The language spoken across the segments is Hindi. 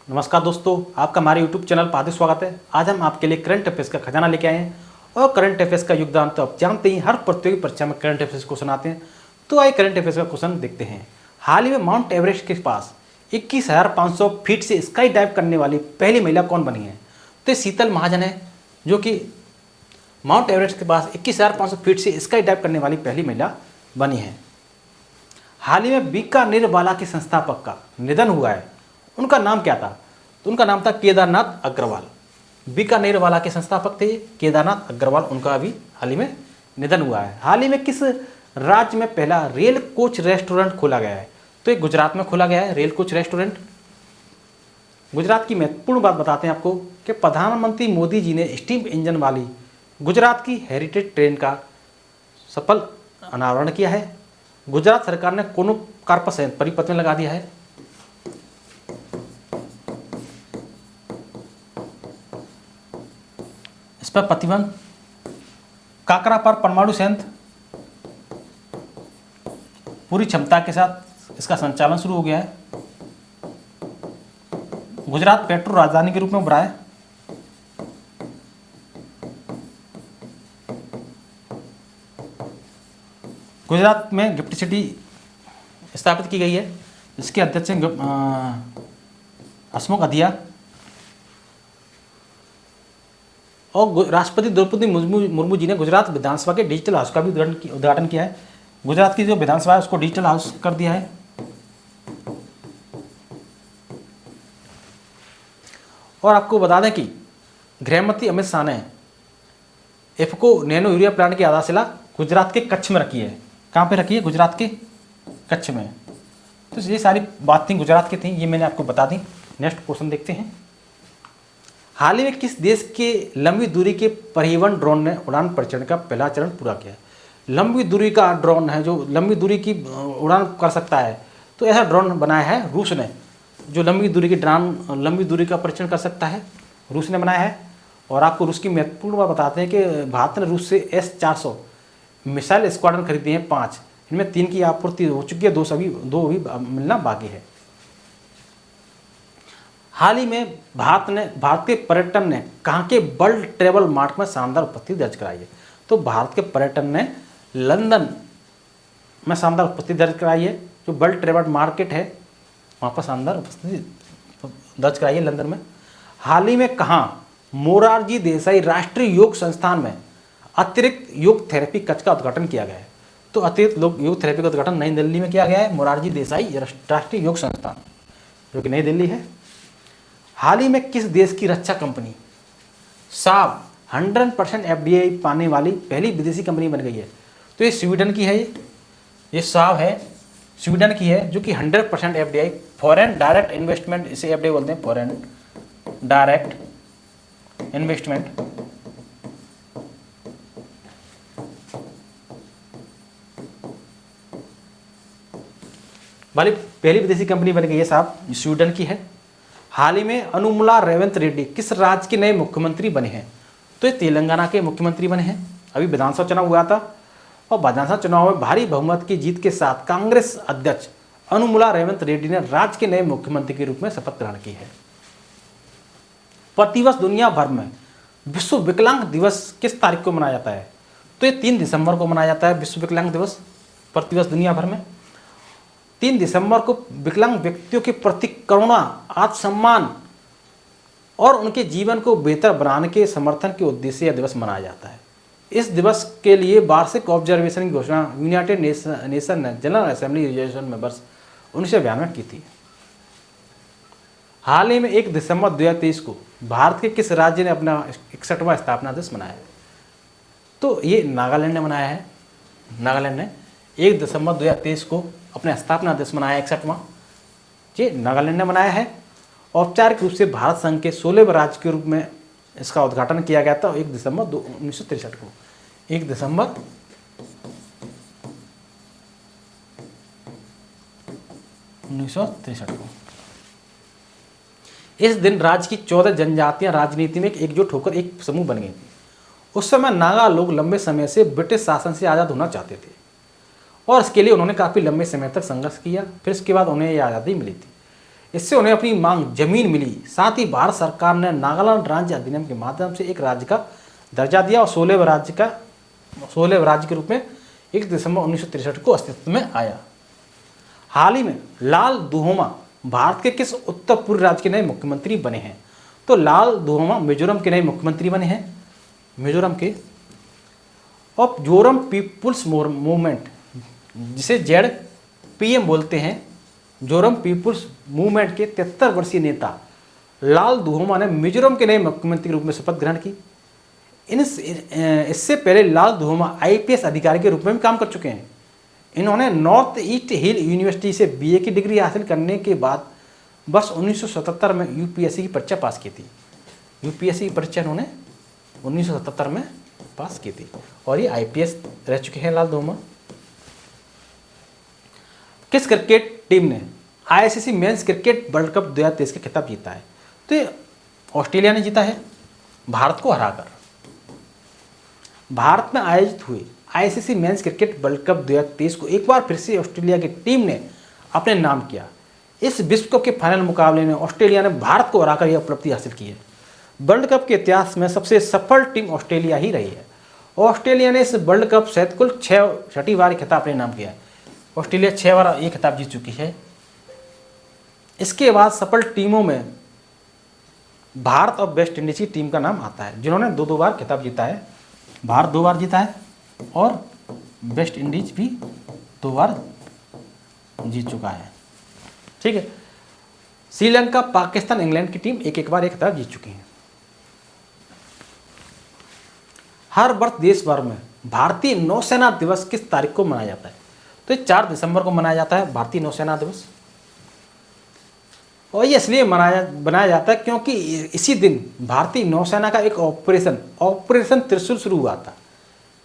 नमस्कार दोस्तों, आपका हमारे यूट्यूब चैनल पर हार्दिक स्वागत है। आज हम आपके लिए करंट अफेयर्स का खजाना लेके आए हैं और करंट अफेयर्स का योगदान तो आप जानते ही, हर प्रतियोगी परीक्षा में करंट अफेयर्स क्वेश्चन आते हैं। तो आइए करंट अफेयर्स का क्वेश्चन देखते हैं। हाल ही में माउंट एवरेस्ट के पास 21,500 फीट से स्काई डाइव करने वाली पहली महिला कौन बनी है? तो ये शीतल महाजन है, जो कि माउंट एवरेस्ट के पास 21,500 फीट से स्काई डाइव करने वाली पहली महिला बनी है। हाल ही में बीकानेर वाला के संस्थापक का निधन हुआ है। उनका नाम क्या था? तो उनका नाम था केदारनाथ अग्रवाल। बीकानेर वाला के संस्थापक थे केदारनाथ अग्रवाल। उनका अभी हाल ही में निधन हुआ है। हाल ही में किस राज्य में पहला रेल कोच रेस्टोरेंट खोला गया है? तो ये गुजरात में खोला गया है रेल कोच रेस्टोरेंट। गुजरात की महत्वपूर्ण बात बताते हैं आपको कि प्रधानमंत्री मोदी जी ने स्टीम इंजन वाली गुजरात की हेरिटेज ट्रेन का सफल अनावरण किया है। गुजरात सरकार ने कोनो कार्पस परिपत्र में लगा दिया है। इस पर प्रतिबंध। काकरा पर परमाणु संयंत्र पूरी क्षमता के साथ इसका संचालन शुरू हो गया है। गुजरात पेट्रो राजधानी के रूप में उभरा है। गुजरात में गिफ्ट सिटी स्थापित की गई है। इसके अध्यक्ष हैं हसमुख अधिया। और राष्ट्रपति द्रौपदी मुर्मू जी ने गुजरात विधानसभा के डिजिटल हाउस का भी उद्घाटन किया है। गुजरात की जो विधानसभा है उसको डिजिटल हाउस कर दिया है। और आपको बता दें कि गृहमंत्री अमित शाह ने इफ्को नैनो यूरिया प्लांट की आधारशिला गुजरात के कच्छ में रखी है। कहाँ पे रखी है? गुजरात के कच्छ में। तो ये सारी बातें गुजरात की थी, ये मैंने आपको बता दी। नेक्स्ट क्वेश्चन देखते हैं। हाल ही में किस देश के लंबी दूरी के परिवहन ड्रोन ने उड़ान परीक्षण का पहला चरण पूरा किया है? लंबी दूरी का ड्रोन है जो लंबी दूरी की उड़ान कर सकता है। तो ऐसा ड्रोन बनाया है रूस ने, जो लंबी दूरी का परीक्षण कर सकता है, रूस ने बनाया है। और आपको रूस की महत्वपूर्ण बात बताते हैं कि भारत ने रूस से S-400 मिसाइल स्क्वाड्रन खरीदे हैं 5। इनमें 3 की आपूर्ति हो चुकी है, 2 अभी मिलना बाकी है। हाल ही में भारतीय पर्यटन ने कहाँ के वर्ल्ड ट्रेवल मार्ट में शानदार उपस्थिति दर्ज कराई है? तो भारत के पर्यटन ने लंदन में शानदार उपस्थिति दर्ज कराई है। जो वर्ल्ड ट्रेवल मार्केट है वहाँ पर शानदार उपस्थिति दर्ज कराई है लंदन में। हाल ही में कहाँ मोरारजी देसाई राष्ट्रीय योग संस्थान में अतिरिक्त योग थेरेपी कक्ष का उद्घाटन किया गया है? तो अतिरिक्त योग थेरेपी का उद्घाटन नई दिल्ली में किया गया है, मोरारजी देसाई राष्ट्रीय योग संस्थान, जो कि नई दिल्ली है। हाल ही में किस देश की रक्षा कंपनी साब 100% FDI पाने वाली पहली विदेशी कंपनी बन गई है? तो ये स्वीडन की है। ये साब है, स्वीडन की है, जो कि 100% FDI फॉरेन डायरेक्ट इन्वेस्टमेंट, इसे FDI बोलते हैं, फॉरेन डायरेक्ट इन्वेस्टमेंट। वाली पहली विदेशी कंपनी बन गई है साहब, स्वीडन की है। हाल ही में अनुमुला रेवंत रेड्डी किस राज्य के नए मुख्यमंत्री बने हैं? तो ये तेलंगाना के मुख्यमंत्री बने हैं। अभी विधानसभा चुनाव हुआ था और विधानसभा चुनाव में भारी बहुमत की जीत के साथ कांग्रेस अध्यक्ष अनुमुला रेवंत रेड्डी ने राज्य के नए मुख्यमंत्री के रूप में शपथ ग्रहण की है। प्रतिवर्ष दुनिया भर में विश्व विकलांग दिवस किस तारीख को मनाया जाता है? तो ये 3 दिसंबर को मनाया जाता है विश्व विकलांग दिवस। प्रतिवर्ष दुनिया भर में 3 दिसंबर को विकलांग व्यक्तियों के प्रति करुणा, आत्मसम्मान और उनके जीवन को बेहतर बनाने के समर्थन के उद्देश्य से यह दिवस मनाया जाता है। इस दिवस के लिए वार्षिक ऑब्जर्वेशन की घोषणा यूनाइटेड नेशन ने जनरल असेंबली रेजोल्यूशन में वर्ष 1992 में की थी। हाल ही में 1 दिसंबर 2023 को भारत के किस राज्य ने अपना 61वां स्थापना दिवस मनाया है? तो ये नागालैंड ने मनाया है। नागालैंड ने 1 दिसंबर 2023 को अपना स्थापना दिवस मनाया 61वां। ये नागालैंड ने मनाया है। औपचारिक रूप से भारत संघ के 16वें राज्य के रूप में इसका उद्घाटन किया गया था 1 दिसंबर 1963 को। 1 दिसंबर 1963 को। इस दिन राज्य की 14 जनजातियां राजनीति में एकजुट होकर एक समूह बन गई थी। उस समय नागा लोग लंबे समय से ब्रिटिश शासन से आज़ाद होना चाहते थे और इसके लिए उन्होंने काफ़ी लंबे समय तक संघर्ष किया। फिर इसके बाद उन्हें ये आज़ादी मिली थी। इससे उन्हें अपनी मांग जमीन मिली। साथ ही भारत सरकार ने नागालैंड राज्य अधिनियम के माध्यम से एक राज्य का दर्जा दिया और 16वें राज्य के रूप में 1 दिसंबर 1963 को अस्तित्व में आया। हाल ही में लाल दुहोमा भारत के किस उत्तर पूर्व राज्य के नए मुख्यमंत्री बने हैं? तो लाल दुहोमा मिजोरम के नए मुख्यमंत्री बने हैं, मिजोरम के। और जोरम पीपुल्स मूवमेंट, जिसे ZPM बोलते हैं, जोरम पीपुल्स मूवमेंट के 73 वर्षीय नेता लाल दुहोमा ने मिजोरम के नए मुख्यमंत्री के रूप में शपथ ग्रहण की। इससे पहले लाल दुहोमा IPS अधिकारी के रूप में भी काम कर चुके हैं। इन्होंने नॉर्थ ईस्ट हिल यूनिवर्सिटी से BA की डिग्री हासिल करने के बाद वर्ष 1977 में UPSC की परीक्षा पास की थी। UPSC की परीक्षा इन्होंने 1977 में पास की थी और ये IPS रह चुके हैं लाल दुहोमा। किस क्रिकेट टीम ने ICC men's cricket world cup 2023 का खिताब जीता है? तो ये ऑस्ट्रेलिया ने जीता है, भारत को हराकर। भारत में आयोजित हुए ICC men's cricket world cup 2023 को एक बार फिर से ऑस्ट्रेलिया की टीम ने अपने नाम किया। इस विश्व कप के फाइनल मुकाबले में ऑस्ट्रेलिया ने भारत को हराकर यह उपलब्धि हासिल की है। वर्ल्ड कप के इतिहास में सबसे सफल टीम ऑस्ट्रेलिया ही रही है। ऑस्ट्रेलिया ने इस वर्ल्ड कप सहित कुल 6 बार खिताब अपने नाम किया है। ऑस्ट्रेलिया 6 बार ये खिताब जीत चुकी है। इसके बाद सफल टीमों में भारत और वेस्ट इंडीज की टीम का नाम आता है, जिन्होंने 2 बार खिताब जीता है। भारत 2 बार जीता है और वेस्ट इंडीज भी 2 बार जीत चुका है। ठीक है। श्रीलंका, पाकिस्तान, इंग्लैंड की टीम एक बार एक खिताब जीत चुकी हैं। हर वर्ष देश भर में भारतीय नौसेना दिवस किस तारीख को मनाया जाता है? तो 4 दिसंबर को मनाया जाता है भारतीय नौसेना दिवस। और ये इसलिए बनाया जाता है क्योंकि इसी दिन भारतीय नौसेना का एक ऑपरेशन त्रिशूल शुरू हुआ था,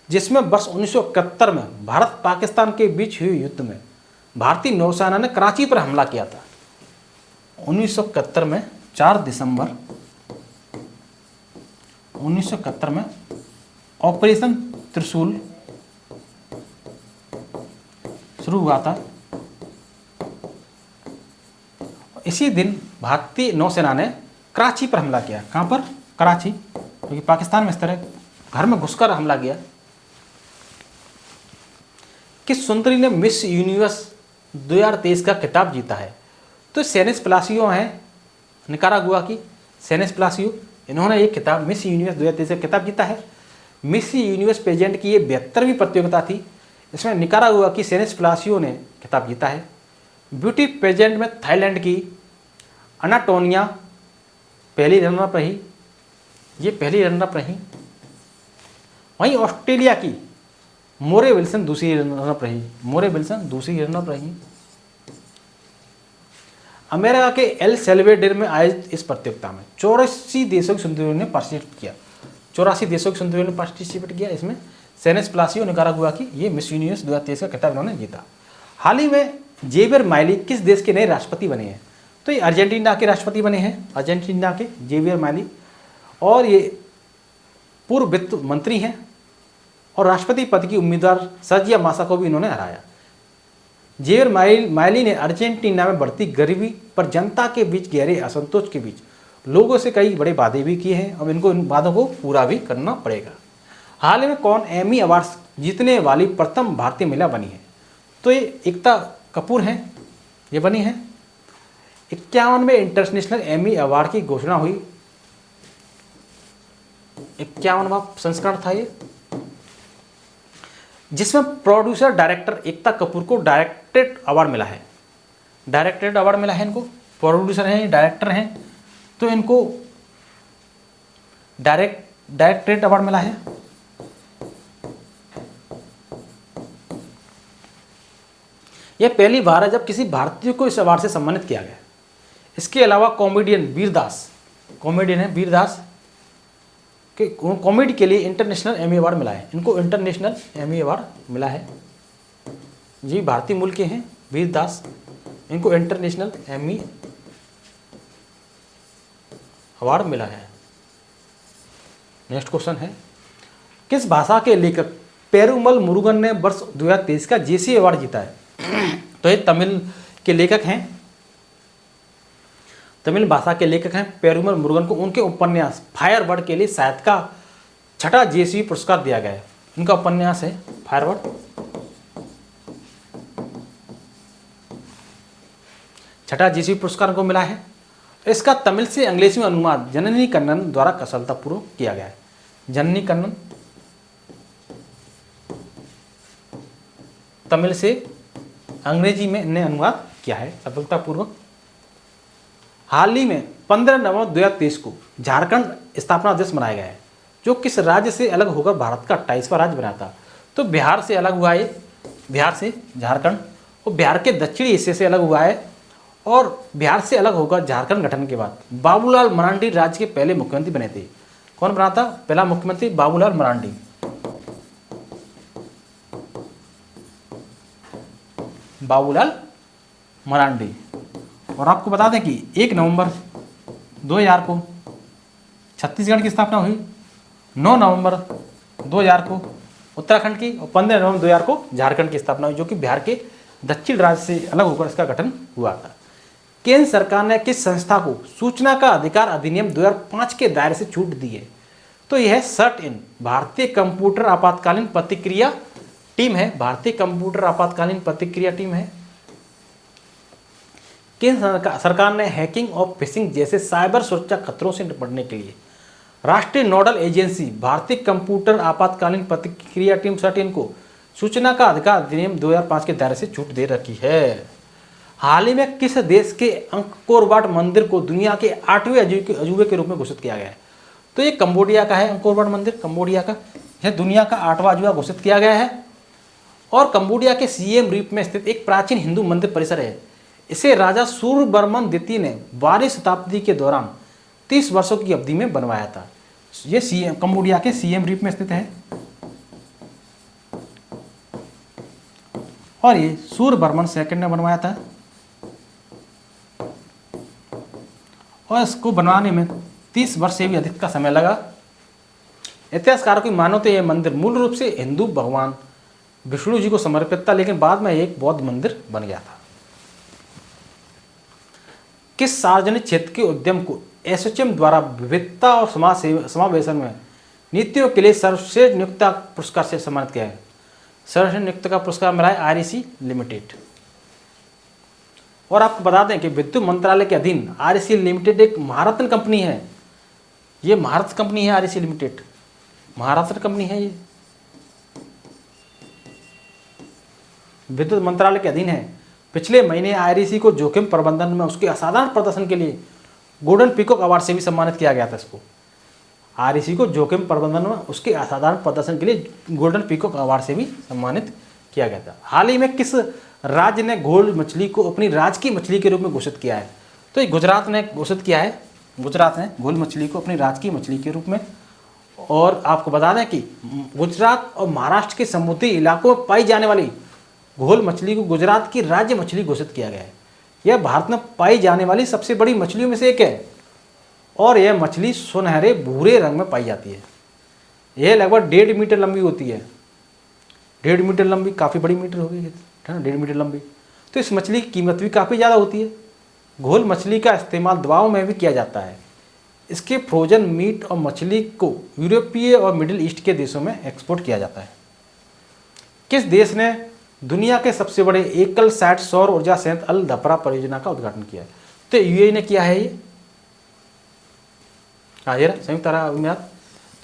जिसमें वर्ष 1971 में भारत पाकिस्तान के बीच हुए युद्ध में भारतीय नौसेना ने कराची पर हमला किया था। 1971 में 4 दिसंबर 1971 में ऑपरेशन त्रिशूल शुरू हुआ था। इसी दिन भारतीय नौसेना ने कराची पर हमला किया। कहाँ पर? कराची, क्योंकि पाकिस्तान में इस तरह घर में घुसकर हमला किया। किस सुंदरी ने मिस यूनिवर्स 2023 का खिताब जीता है? तो सेनेस प्लासियो हैं, निकारागुआ की सेनेस प्लासियो। इन्होंने एक खिताब मिस यूनिवर्स 2023 का खिताब जीता है। मिस यूनिवर्स पेजेंट की ये 72वीं प्रतियोगिता थी। इसमें निकारागुआ की सेनेस प्लासियो ने खिताब जीता है। ब्यूटी पेजेंट में थाईलैंड की अनाटोनिया पहली रनरअप रही, ये पहली रनरअप रही। वहीं ऑस्ट्रेलिया की मोरे विल्सन दूसरी रनरअप रही। अमेरिका के एल सेल्वेडोर में आयोजित इस प्रतियोगिता में 84 देशों की सुंदरियों ने पार्टिसिपेट किया। इसमें सेनेस प्लासियो निकारागुआ की ये मिस यूनिवर्स 2023 का खिताब इन्होंने जीता। हाल ही में जेवियर माइली किस देश के नए राष्ट्रपति बने हैं? तो ये अर्जेंटीना के राष्ट्रपति बने हैं, अर्जेंटीना के जेवियर माइली। और ये पूर्व वित्त मंत्री हैं और राष्ट्रपति पद की उम्मीदवार सर्जिया मासा को भी इन्होंने हराया। जेवियर माइली ने अर्जेंटीना में बढ़ती गरीबी पर जनता के बीच गहरे असंतोष के बीच लोगों से कई बड़े वादे भी किए हैं। अब इनको इन वादों को पूरा भी करना पड़ेगा। हाल ही में कौन एमी अवार्ड्स जीतने वाली प्रथम भारतीय महिला बनी है? तो ये एकता कपूर हैं, ये बनी हैं। 51वें इंटरनेशनल एमी अवार्ड की घोषणा हुई। 51वां संस्करण था ये, जिसमें प्रोड्यूसर डायरेक्टर एकता कपूर को डायरेक्टरेट अवार्ड मिला है। इनको प्रोड्यूसर हैं, डायरेक्टर हैं, तो इनको डायरेक्टरेट अवार्ड मिला है। यह पहली बार है जब किसी भारतीय को इस अवार्ड से सम्मानित किया गया। इसके अलावा कॉमेडियन वीर दास के कॉमेडी के लिए इंटरनेशनल एमी अवार्ड मिला है। इनको इंटरनेशनल एमी अवार्ड मिला है। जी भारतीय मूल के हैं वीर दास, इनको इंटरनेशनल एमी अवार्ड मिला है। नेक्स्ट क्वेश्चन है, किस भाषा के लेखक पेरुमल मुरुगन ने वर्ष 2023 का जेसी अवार्ड जीता है? तो ये तमिल के लेखक हैं तमिल भाषा के लेखक हैं पेरुमल मुरुगन को उनके उपन्यास फायरवर्ड के लिए साहित्य का छठा जेएसवी पुरस्कार दिया गया है। इनका उपन्यास है फायरवर्ड, छठा जेएसवी पुरस्कार को मिला है। इसका तमिल से अंग्रेजी में अनुवाद जननी कन्नन द्वारा सफलतापूर्वक किया गया है। जननी कन्नन तमिल से अंग्रेजी में इन्हें अनुवाद किया है सफलतापूर्वक। हाल ही में 15 नवंबर 2023 को झारखंड स्थापना दिवस मनाया गया है, जो किस राज्य से अलग होकर भारत का 28वां राज्य बना था। तो बिहार से अलग हुआ है, बिहार से झारखंड, और बिहार के दक्षिणी हिस्से से अलग हुआ है। और बिहार से अलग होकर झारखंड गठन के बाद बाबूलाल मरांडी राज्य के पहले मुख्यमंत्री बने थे। कौन बना था पहला मुख्यमंत्री? बाबूलाल मरांडी। बाबूलाल मरांडी। और आपको बता दें कि 1 नवंबर 2000 को छत्तीसगढ़ की स्थापना हुई, 9 नवंबर 2000 को उत्तराखंड की, और 15 नवंबर 2000 को झारखंड की स्थापना हुई, जो कि बिहार के दक्षिण राज्य से अलग होकर इसका गठन हुआ था। केंद्र सरकार ने किस संस्था को सूचना का अधिकार अधिनियम 2005 के दायरे से छूट दी है? तो यह सर्ट-इन भारतीय कंप्यूटर आपातकालीन प्रतिक्रिया टीम है। भारतीय कंप्यूटर आपातकालीन प्रतिक्रिया टीम है। केंद्र सरकार ने हैकिंग और फिशिंग जैसे साइबर सुरक्षा खतरों से निपटने के लिए राष्ट्रीय नोडल एजेंसी भारतीय कंप्यूटर आपातकालीन प्रतिक्रिया टीम सर्ट-इन को सूचना का अधिकार अधिनियम 2005 के दायरे से छूट दे रखी है। हाल ही में किस देश के अंकोर वाट मंदिर को दुनिया के 8वें अजूबे के रूप में घोषित किया गया है? तो ये कंबोडिया का है। अंकोर वाट मंदिर कंबोडिया का, यह दुनिया का 8वां अजूबा घोषित किया गया है। और कंबोडिया के सिएम रीप में स्थित एक प्राचीन हिंदू मंदिर परिसर है। इसे राजा सूर्यवर्मन द्वितीय ने 12वीं शताब्दी के दौरान 30 वर्षों की अवधि में बनवाया था। ये कंबोडिया के सिएम रीप में स्थित है। और ये सूर्यवर्मन सेकंड ने बनवाया था। और इसको बनवाने में 30 वर्ष से भी अधिक का समय लगा। इतिहासकारों की मानो तो यह मंदिर मूल रूप से हिंदू भगवान विष्णु जी को समर्पित था, लेकिन बाद में एक बौद्ध मंदिर बन गया था। किस सार्वजनिक क्षेत्र के उद्यम को एसोचैम द्वारा विविधता और समावेशन में नीतियों के लिए सर्वश्रेष्ठ नियोक्ता पुरस्कार से सम्मानित किया है? सर्वश्रेष्ठ नियोक्ता का पुरस्कार मिला है आरईसी लिमिटेड। और आपको बता दें कि विद्युत मंत्रालय के अधीन आरईसी लिमिटेड एक महारत्न कंपनी है। ये महारत्न कंपनी है आरईसी लिमिटेड, महारत्न कंपनी है। ये विद्युत मंत्रालय के अधीन है। पिछले महीने आरईसी को जोखिम प्रबंधन में उसके असाधारण प्रदर्शन के लिए गोल्डन पीकॉक अवार्ड से भी सम्मानित किया गया था। इसको आरईसी को जोखिम प्रबंधन में उसके असाधारण प्रदर्शन के लिए गोल्डन पीकॉक अवार्ड से भी सम्मानित किया गया था। हाल ही में किस राज्य ने घोल मछली को अपनी राज्य की मछली के रूप में घोषित किया है? तो ये गुजरात ने घोषित किया है। गुजरात ने घोल मछली को अपनी राज्य की मछली के रूप में। और आपको बता दें कि गुजरात और महाराष्ट्र के समुद्री इलाकों में पाई जाने वाली घोल मछली को गुजरात की राज्य मछली घोषित किया गया है। यह भारत में पाई जाने वाली सबसे बड़ी मछलियों में से एक है। और यह मछली सुनहरे भूरे रंग में पाई जाती है। यह लगभग 1.5 मीटर लंबी होती है। 1.5 मीटर लंबी, काफ़ी बड़ी मीटर होगी है ना, 1.5 मीटर लंबी। तो इस मछली की कीमत भी काफ़ी ज़्यादा होती है। घोल मछली का इस्तेमाल दवाओं में भी किया जाता है। इसके फ्रोजन मीट और मछली को यूरोपीय और मिडिल ईस्ट के देशों में एक्सपोर्ट किया जाता है। किस देश ने दुनिया के सबसे बड़े एकल साइट सौर ऊर्जा संयंत्र अल धपरा परियोजना का उद्घाटन किया है? तो यूएई ने किया है। ये संयुक्त अरब अमीरात,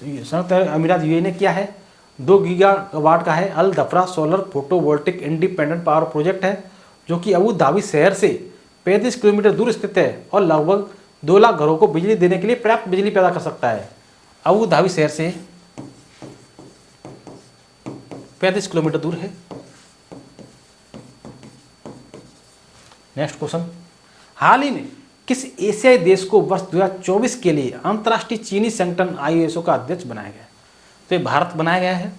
संयुक्त अरब अमीरात यूएई ने किया है। 2 गीगावाट का है। Al Dhafra solar photovoltaic independent power project है, जो कि अबू धाबी शहर से 35 किलोमीटर दूर स्थित है और लगभग 2 लाख घरों को बिजली देने के लिए पर्याप्त बिजली पैदा कर सकता है। अबू धाबी शहर से 35 किलोमीटर दूर है। नेक्स्ट क्वेश्चन, हाल ही में किस एशियाई देश को वर्ष 2024 के लिए अंतर्राष्ट्रीय चीनी संगठन आईओएसओ का अध्यक्ष बनाया गया? तो ये भारत बनाया गया है।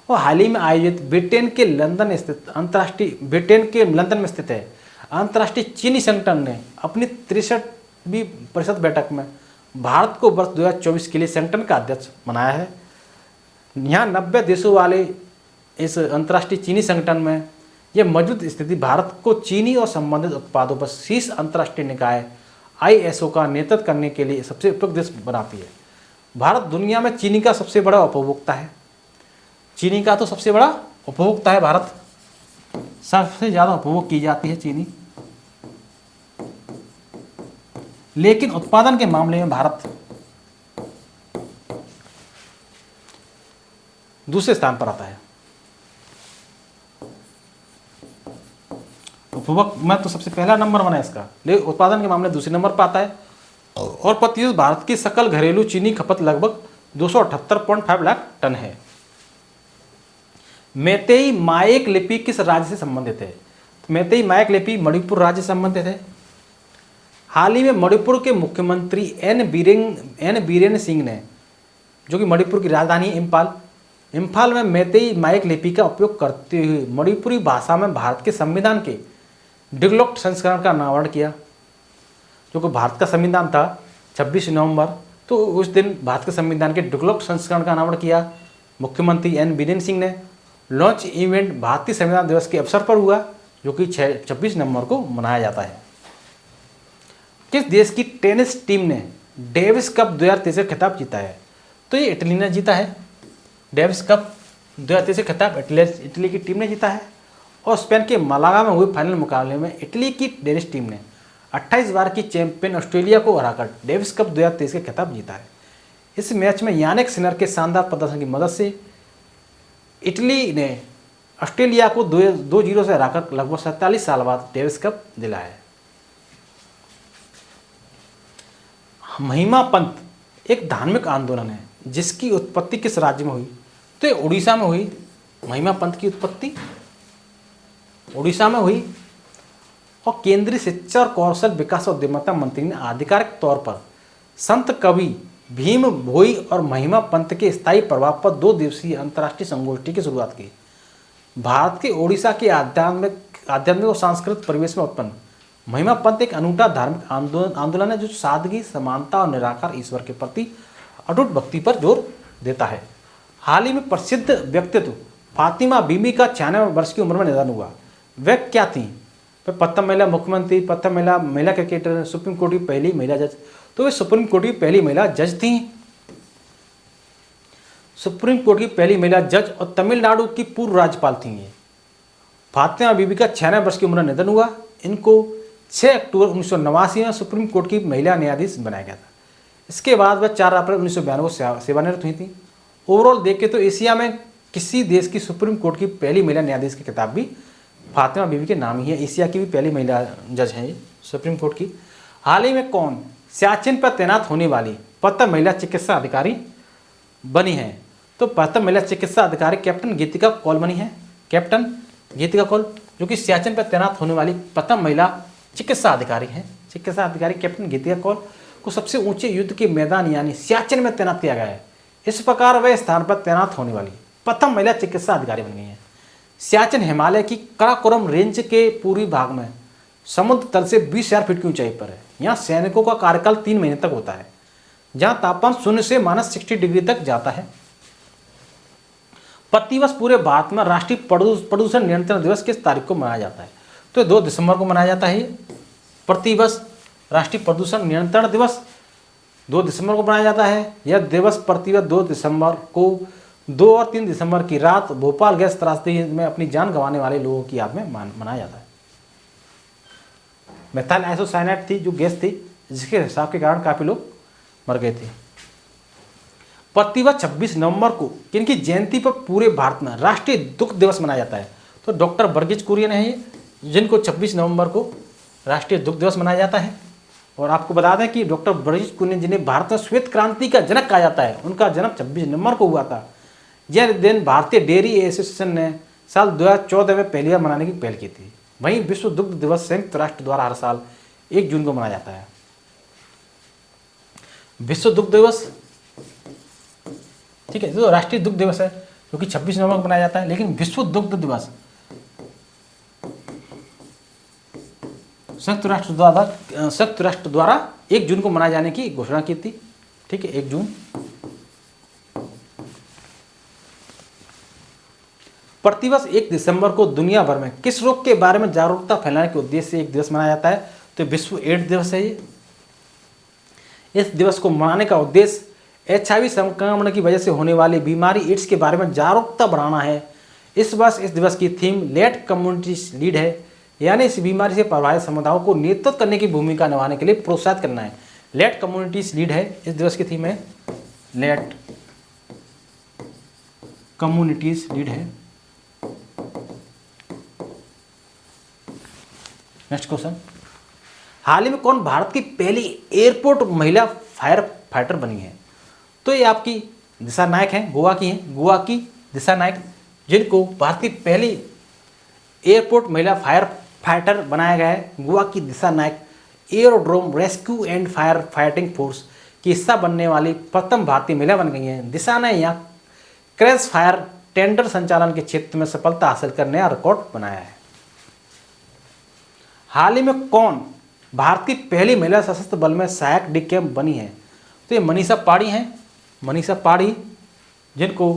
और हाल ही में आयोजित ब्रिटेन के लंदन में स्थित है अंतर्राष्ट्रीय चीनी संगठन ने अपनी 63वीं परिषद बैठक में भारत को वर्ष 2024 के लिए संगठन का अध्यक्ष बनाया है। यहाँ 90 देशों वाले इस अंतर्राष्ट्रीय चीनी संगठन में यह मौजूद स्थिति भारत को चीनी और संबंधित उत्पादों पर शीर्ष अंतर्राष्ट्रीय निकाय ISO का नेतृत्व करने के लिए सबसे उपयुक्त देश बनाती है। भारत दुनिया में चीनी का सबसे बड़ा उपभोक्ता है। चीनी का तो सबसे बड़ा उपभोक्ता है भारत, सबसे ज़्यादा उपभोग की जाती है चीनी। लेकिन उत्पादन के मामले में भारत दूसरे स्थान पर आता है। उपभोग में तो सबसे पहला नंबर बना है इसका, लेकिन उत्पादन के मामले दूसरे नंबर पर आता है। और प्रतिवर्ष भारत की सकल घरेलू चीनी खपत लगभग 278.5 लाख टन है। मैतेई माएक लिपि किस राज्य से संबंधित है? मैतेई माएक लिपि मणिपुर राज्य से संबंधित है। हाल ही में मणिपुर के मुख्यमंत्री एन बीरेन सिंह ने, जो कि मणिपुर की राजधानी इम्फाल में मैतेई माएक लिपि का उपयोग करते हुए मणिपुरी भाषा में भारत के संविधान के डिगलॉक्ट संस्करण का अनावरण किया। जो कि भारत का संविधान था 26 नवंबर, तो उस दिन भारत के संविधान के डिगलॉक्ट संस्करण का अनावरण किया मुख्यमंत्री एन बीरेन सिंह ने। लॉन्च इवेंट भारतीय संविधान दिवस के अवसर पर हुआ, जो कि 26 नवंबर को मनाया जाता है। किस देश की टेनिस टीम ने डेविस कप 2023 का खिताब जीता है? तो ये इटली ने जीता है। डेविस कप 2023 का खिताब इटली की टीम ने जीता है। और स्पेन के मलागा में हुए फाइनल मुकाबले में इटली की टेनिस टीम ने 28 बार की चैंपियन ऑस्ट्रेलिया को हराकर डेविस कप 2023 का खिताब जीता है। इस मैच में यानिक सिनर के शानदार प्रदर्शन की मदद से इटली ने ऑस्ट्रेलिया को 2-0 से हराकर लगभग 47 साल बाद डेविस कप दिलाया है। महिमा पंथ एक धार्मिक आंदोलन है जिसकी उत्पत्ति किस राज्य में हुई? तो ये उड़ीसा में हुई। महिमा पंथ की उत्पत्ति उड़ीसा में हुई। और केंद्रीय शिक्षा और कौशल विकास और उद्यमिता मंत्री ने आधिकारिक तौर पर संत कवि भीम भोई और महिमा पंथ के स्थायी प्रभाव पर 2 दिवसीय अंतर्राष्ट्रीय संगोष्ठी की शुरुआत की। भारत के ओडिशा के आध्यात्मिक और सांस्कृतिक परिवेश में उत्पन्न महिमा पंथ एक अनूठा धार्मिक आंदोलन है जो सादगी, समानता और निराकार ईश्वर के प्रति अटूट भक्ति पर जोर देता है। हाल ही में प्रसिद्ध व्यक्तित्व फातिमा बीबी का 96 वर्ष की उम्र में निधन हुआ। वह क्या थी? प्रथम महिला मुख्यमंत्री, प्रथम महिला क्रिकेटर, सुप्रीम कोर्ट की पहली महिला जज। तो वे सुप्रीम कोर्ट की पहली महिला जज थी। सुप्रीम कोर्ट की पहली महिला जज और तमिलनाडु की पूर्व राज्यपाल थी ये। फातिमा बीबी का 96 वर्ष की उम्र में निधन हुआ। इनको 6 अक्टूबर 1989 में सुप्रीम कोर्ट की महिला न्यायाधीश बनाया गया था। इसके बाद वह 4 अप्रैल 1992 को सेवानिवृत्त हुई थी। ओवरऑल देखें तो एशिया में किसी देश की सुप्रीम कोर्ट की पहली महिला न्यायाधीश की किताब भी फातिमा बीबी के नाम ही है। एशिया की भी पहली महिला जज हैं ये सुप्रीम कोर्ट की। हाल ही में कौन सियाचिन पर तैनात होने वाली प्रथम महिला चिकित्सा अधिकारी बनी है? तो प्रथम महिला चिकित्सा अधिकारी कैप्टन गीतिका कौल बनी है। कैप्टन गीतिका कौल, जो कि सियाचिन पर तैनात होने वाली प्रथम महिला चिकित्सा अधिकारी हैं। चिकित्सा अधिकारी कैप्टन गीतिका कौल को सबसे ऊंचे युद्ध के मैदान यानी सियाचिन में तैनात किया गया है। इस प्रकार वह स्थान पर तैनात होने वाली प्रथम महिला चिकित्सा अधिकारी बन गई है। सियाचिन हिमालय की काराकोरम रेंज के पूर्वी भाग में समुद्र तल से 20,000 फीट की ऊंचाई पर है। यहाँ सैनिकों का कार्यकाल 3 महीने तक होता है, जहाँ तापमान 0 से -60 डिग्री तक जाता है। प्रतिवर्ष पूरे भारत में राष्ट्रीय प्रदूषण नियंत्रण दिवस किस तारीख को मनाया जाता है? तो 2 दिसंबर को मनाया जाता है। प्रतिवर्ष राष्ट्रीय प्रदूषण नियंत्रण दिवस 2 दिसंबर को मनाया जाता है। यह दिवस प्रतिवर्ष 2 दिसंबर को 2 और 3 दिसंबर की रात भोपाल गैस त्रासदी में अपनी जान गंवाने वाले लोगों की याद में मनाया जाता है। मेथाइल आइसोसाइनेट थी जो गैस थी, जिसके हिसाब के कारण काफ़ी लोग मर गए थे। प्रतिवर्ष 26 नवंबर को किनकी जयंती पर पूरे भारत में राष्ट्रीय दुख दिवस मनाया जाता है? तो डॉक्टर वर्गीज कुरियन है ये, जिनको 26 नवंबर को राष्ट्रीय दुख दिवस मनाया जाता है। और आपको बता दें कि डॉक्टर वर्गीज कुरियन, जिन्हें भारत में श्वेत क्रांति का जनक कहा जाता है, उनका जन्म 26 नवंबर को हुआ था। यह दिन भारतीय डेयरी एसोसिएशन ने साल 2014 में पहली बार मनाने की पहल की थी। वहीं विश्व दुग्ध दिवस संयुक्त राष्ट्र द्वारा हर साल 1 जून को मनाया जाता है। विश्व दुग्ध दिवस, ठीक है, जो राष्ट्रीय दुग्ध दिवस है जो कि 26 नवंबर को मनाया जाता है, लेकिन विश्व दुग्ध दिवस संयुक्त राष्ट्र द्वारा 1 जून को मनाए जाने की घोषणा की थी। ठीक है, 1 जून। प्रतिवर्ष 1 दिसंबर को दुनिया भर में किस रोग के बारे में जागरूकता फैलाने के उद्देश्य से एक दिवस मनाया जाता है? तो विश्व एड्स दिवस है ये। इस दिवस को मनाने का उद्देश्य HIV संक्रमण की वजह से होने वाली बीमारी एड्स के बारे में जागरूकता बढ़ाना है। इस वर्ष इस दिवस की थीम लेट कम्युनिटीज लीड है, यानी इस बीमारी से प्रभावित समुदायों को नेतृत्व करने की भूमिका निभाने के लिए प्रोत्साहित करना है। लेट कम्युनिटीज लीड है, इस दिवस की थीम है लेट कम्युनिटीज लीड है। नेक्स्ट क्वेश्चन, हाल ही में कौन भारत की पहली एयरपोर्ट महिला फायर फाइटर बनी है? तो ये आपकी दिशा नायक हैं, गोवा की हैं, गोवा की दिशा नायक, जिनको भारत की पहली एयरपोर्ट महिला फायर फाइटर बनाया गया है। गोवा की Disha Naik aerodrome rescue and fire fighting force की हिस्सा बनने वाली प्रथम भारतीय महिला बन गई हैं। दिशा ने यहाँ क्रैश फायर टेंडर संचालन के क्षेत्र में सफलता हासिल कर नया रिकॉर्ड बनाया है। हाल ही में कौन भारत की पहली महिला सशस्त्र बल में सहायक डीकेएम बनी है? तो ये मनीषा पाड़ी हैं, मनीषा पाड़ी, जिनको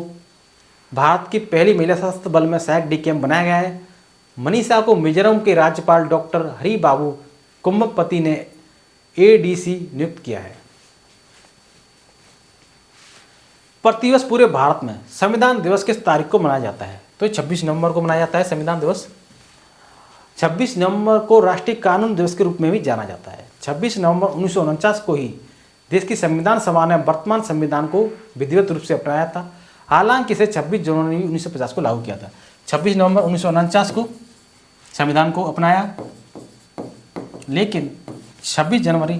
भारत की पहली महिला सशस्त्र बल में सहायक डीकेएम बनाया गया है। मनीषा को मिजोरम के राज्यपाल डॉक्टर हरि बाबू कुम्भपति ने एडीसी नियुक्त किया है। प्रतिवर्ष पूरे भारत में संविधान दिवस किस तारीख को मनाया जाता है? तो 26 नवंबर को मनाया जाता है संविधान दिवस। 26 नवंबर को राष्ट्रीय कानून दिवस के रूप में भी जाना जाता है। 26 नवंबर 1949 को ही देश की संविधान सभा ने वर्तमान संविधान को विधिवत रूप से अपनाया था। हालांकि इसे 26 जनवरी 1950 को लागू किया था। 26 नवंबर 1949 को संविधान को अपनाया, लेकिन 26 जनवरी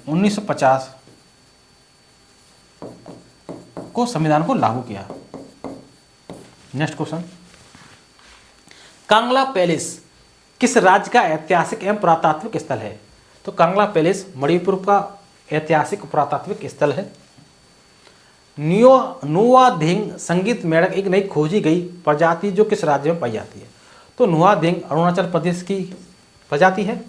1950 को संविधान को लागू किया। नेक्स्ट क्वेश्चन, कांगला पैलेस किस राज्य का ऐतिहासिक एवं पुरातात्विक स्थल है? तो कांगला पैलेस मणिपुर का ऐतिहासिक पुरातात्विक स्थल है। नुआधिंग संगीत मेढक एक नई खोजी गई प्रजाति जो किस राज्य में पाई जाती है? तो नुआधिंग अरुणाचल प्रदेश की प्रजाति है।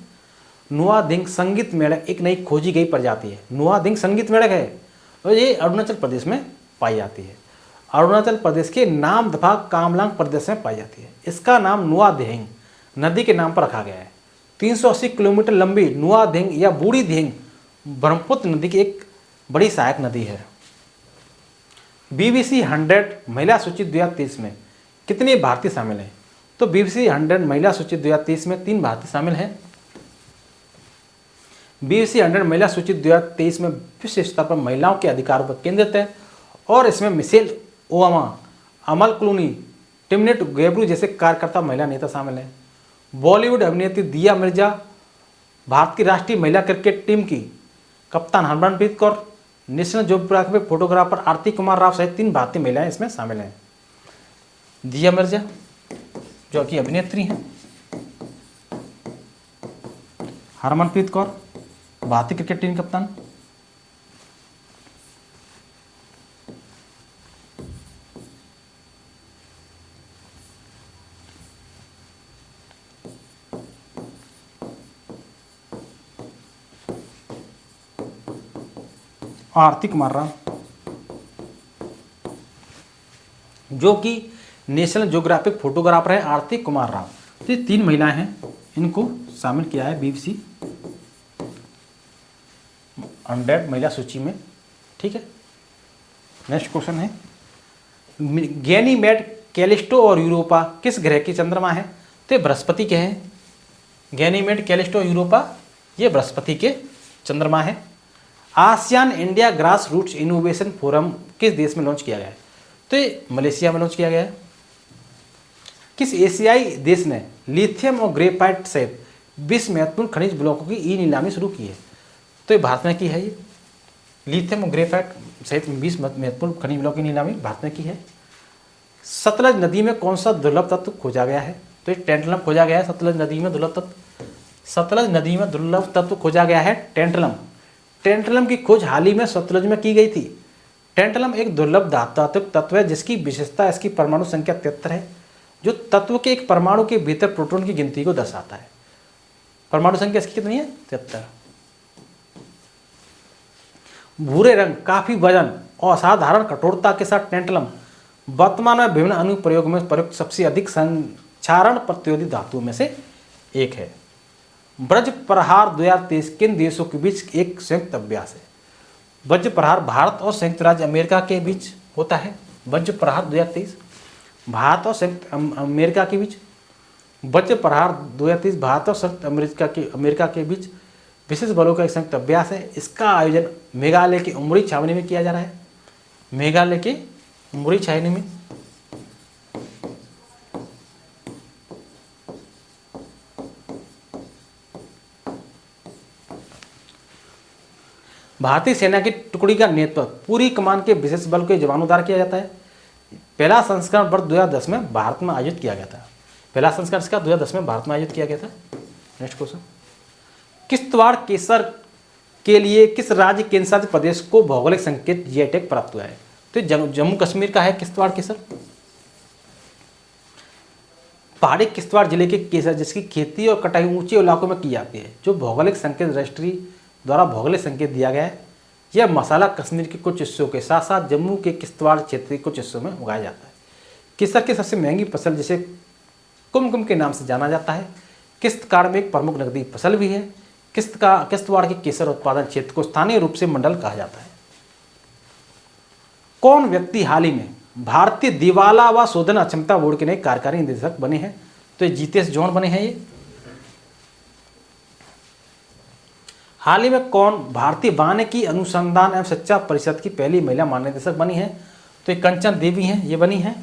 नुआधिंग संगीत मेढक एक नई खोजी गई प्रजाति है। नुआधिंग संगीत मेढक है और ये अरुणाचल प्रदेश में पाई जाती है। अरुणाचल प्रदेश के नामदफा कामलांग प्रदेश में पाई जाती है। इसका नाम नुआधिंग नदी के नाम पर रखा गया है। 380 किलोमीटर लंबी नुआधिंग या बूढ़ी धिंग ब्रह्मपुत्र नदी की एक बड़ी सहायक नदी है। BBC 100 महिला सूची 2023 में कितने भारतीय शामिल हैं? तो BBC 100 महिला सूची 2023 में 3 भारतीय शामिल हैं। BBC 100 महिला सूची 2023 में विश्व स्तर पर महिलाओं के अधिकारों पर केंद्रित है और इसमें मिशेल ओबामा, अमल क्लूनी, टिमनेट गैब्रू जैसे कार्यकर्ता महिला नेता शामिल हैं। बॉलीवुड अभिनेत्री दिया मिर्जा, भारत की राष्ट्रीय महिला क्रिकेट टीम की कप्तान Harmanpreet Kaur, national geography photographer Aarti Kumar Rao सहित 3 भारतीय महिलाएं इसमें शामिल हैं। दिया मिर्जा जो कि अभिनेत्री हैं, हरमनप्रीत कौर भारतीय क्रिकेट टीम कप्तान, आरती कुमार राव जो कि नेशनल ज्योग्राफिक फोटोग्राफर है। आरती कुमार राव, तो ये 3 महिलाएं हैं, इनको शामिल किया है BBC 100 महिला सूची में। ठीक है, नेक्स्ट क्वेश्चन है, गैनीमेड, कैलिस्टो और यूरोपा किस ग्रह की चंद्रमा है? तो बृहस्पति के हैं। गैनीमेड, कैलिस्टो, यूरोपा ये बृहस्पति के चंद्रमा है। ASEAN India grass roots innovation forum किस देश में लॉन्च किया गया है? तो ये मलेशिया में लॉन्च किया गया है। किस एशियाई देश ने लिथियम और ग्रेफाइट सहित 20 महत्वपूर्ण खनिज ब्लॉकों की ई नीलामी शुरू की है? तो ये भारत में की है। ये लिथियम और ग्रेफाइट सहित 20 महत्वपूर्ण खनिज ब्लॉक की नीलामी भारत में की है। सतलज नदी में कौन सा दुर्लभ तत्व खोजा गया है? तो ये टेंटलम खोजा गया है। सतलज नदी में दुर्लभ तत्व, सतलज नदी में दुर्लभ तत्व खोजा गया है टेंटलम। टेंटलम की खोज हाल ही में सतलज में की गई थी। टेंटलम एक दुर्लभ धात्विक तत्व है जिसकी विशेषता इसकी परमाणु संख्या 73 है, जो तत्व के एक परमाणु के भीतर प्रोटॉन की गिनती को दर्शाता है। परमाणु संख्या इसकी कितनी है? 73। भूरे रंग, काफी वजन और असाधारण कठोरता के साथ टेंटलम वर्तमान में विभिन्न अनुप्रयोग में प्रयुक्त सबसे अधिक संक्षारण प्रतिरोधी धातुओं में से एक है। ब्रज प्रहार 2023 किन देशों के बीच एक संयुक्त अभ्यास है? ब्रज प्रहार भारत और संयुक्त राज्य अमेरिका के बीच होता है। ब्रज प्रहार 2023 भारत और संयुक्त अमेरिका के बीच, ब्रज प्रहार 2023 भारत और संयुक्त अमेरिका के बीच विशेष बलों का एक संयुक्त अभ्यास है। इसका आयोजन मेघालय के उमरी छावनी में किया जा रहा है। मेघालय के उमरी छावनी में। भारतीय सेना की टुकड़ी का नेतृत्व पूरी कमान के विशेष बल के जवानों द्वारा किया जाता है। पहला संस्करण वर्ष 2010 में भारत में आयोजित किया गया था। पहला संस्करण इसका 2010 में भारत में आयोजित किया गया था। नेक्स्ट क्वेश्चन, किश्तवाड़ केसर के लिए किस राज्य केंद्र शासित प्रदेश को भौगोलिक संकेत जीआई टैग प्राप्त हुआ है? तो जम्मू कश्मीर का है किश्तवाड़ केसर। पहाड़ी किश्तवाड़ जिले के केसर जिसकी खेती और कटाई ऊंचे इलाकों में की जाती है, जो भौगोलिक संकेत रजिस्ट्री द्वारा भौगोलिक संकेत दिया गया है। यह मसाला कश्मीर के कुछ हिस्सों के साथ साथ जम्मू के किश्तवाड़ क्षेत्र के कुछ हिस्सों में उगाया जाता है। केसर की सबसे महंगी फसल जिसे कुमकुम के नाम से जाना जाता है। किश्तवाड़ में एक प्रमुख नकदी फसल भी है। किश्तवाड़ के केसर उत्पादन क्षेत्र को स्थानीय रूप से मंडल कहा जाता है। कौन व्यक्ति हाल ही में भारतीय दिवाला व शोधन अक्षमता बोर्ड के नए कार्यकारी निदेशक बने हैं? तो ये जितेश जॉन बने हैं। ये हाल ही में कौन भारतीय वानिकी अनुसंधान एवं शिक्षा परिषद की पहली महिला महानिदेशक बनी है? तो ये कंचन देवी हैं, ये बनी हैं।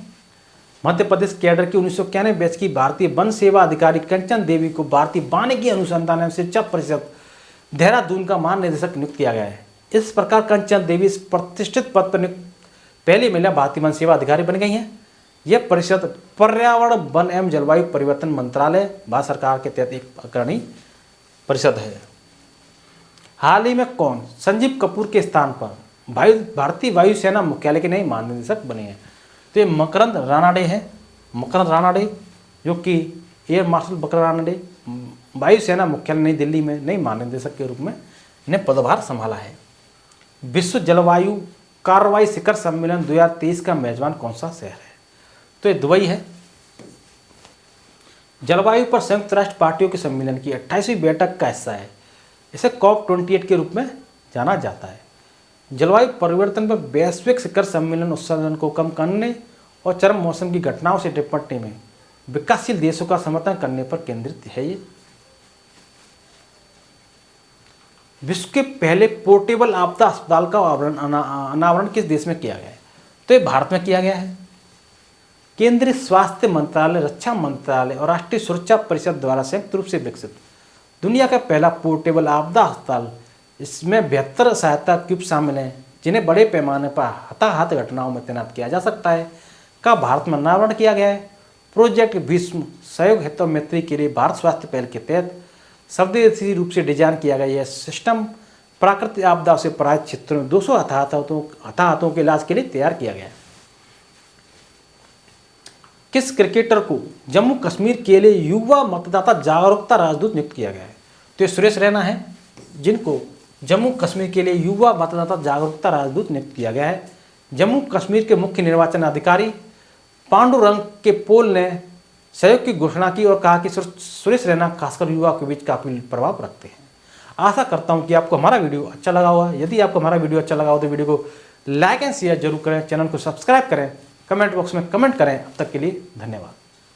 मध्य प्रदेश कैडर की 1991 बैच की भारतीय वन सेवा अधिकारी कंचन देवी को भारतीय वानिकी अनुसंधान एवं शिक्षा परिषद देहरादून का महानिदेशक नियुक्त किया गया है। इस प्रकार कंचन देवी इस प्रतिष्ठित पद पर पहली महिला भारतीय वन सेवा अधिकारी बन गई हैं। यह परिषद पर्यावरण, वन एवं जलवायु परिवर्तन मंत्रालय भारत सरकार के तहत एक अग्रणी परिषद है। हाल ही में कौन संजीव कपूर के स्थान पर भारतीय वायुसेना मुख्यालय के नए महानिदेशक बने हैं? तो ये मकरंद रानाडे हैं। मकरंद रानाडे जो कि एयर मार्शल मकरंद रानाडे वायुसेना मुख्यालय नई दिल्ली में नई महानिदेशक के रूप में ने पदभार संभाला है। विश्व जलवायु कार्रवाई शिखर सम्मेलन 2023 का मेजबान कौन सा शहर है? तो ये दुबई है। जलवायु पर संयुक्त राष्ट्र पार्टियों के सम्मेलन की 28वीं बैठक का हिस्सा है। इसे COP28 के रूप में जाना जाता है। जलवायु परिवर्तन पर वैश्विक शिखर सम्मेलन उत्सर्जन को कम करने और चरम मौसम की घटनाओं से निपटने में विकासशील देशों का समर्थन करने पर केंद्रित है। ये विश्व के पहले पोर्टेबल आपदा अस्पताल का अनावरण किस देश में किया गया है? तो ये भारत में किया गया है। केंद्रीय स्वास्थ्य मंत्रालय, रक्षा मंत्रालय और राष्ट्रीय सुरक्षा परिषद द्वारा संयुक्त रूप से विकसित दुनिया का पहला पोर्टेबल आपदा अस्पताल, इसमें 72 सहायता क्यूब शामिल हैं जिन्हें बड़े पैमाने पर हताहत घटनाओं में तैनात किया जा सकता है, का भारत में अनावरण किया गया है। प्रोजेक्ट भीष्म सहयोग हित मैत्री के लिए भारत स्वास्थ्य पहल के तहत स्वदेशी रूप से डिजाइन किया गया यह सिस्टम प्राकृतिक आपदा से प्रभावित क्षेत्रों में 200 हताहतों के इलाज के लिए तैयार किया गया है। किस क्रिकेटर को जम्मू कश्मीर के लिए युवा मतदाता जागरूकता राजदूत नियुक्त किया गया है? तो ये सुरेश रैना है, जिनको जम्मू कश्मीर के लिए युवा मतदाता जागरूकता राजदूत नियुक्त किया गया है। जम्मू कश्मीर के मुख्य निर्वाचन अधिकारी पांडुरंग के पोल ने सहयोग की घोषणा की और कहा कि सुरेश रैना खासकर युवा के बीच काफी प्रभाव रखते हैं। आशा करता हूं कि आपको हमारा वीडियो अच्छा लगा होगा। यदि आपको हमारा वीडियो अच्छा लगा हो तो वीडियो को लाइक एंड शेयर जरूर करें, चैनल को सब्सक्राइब करें, कमेंट बॉक्स में कमेंट करें। अब तक के लिए धन्यवाद।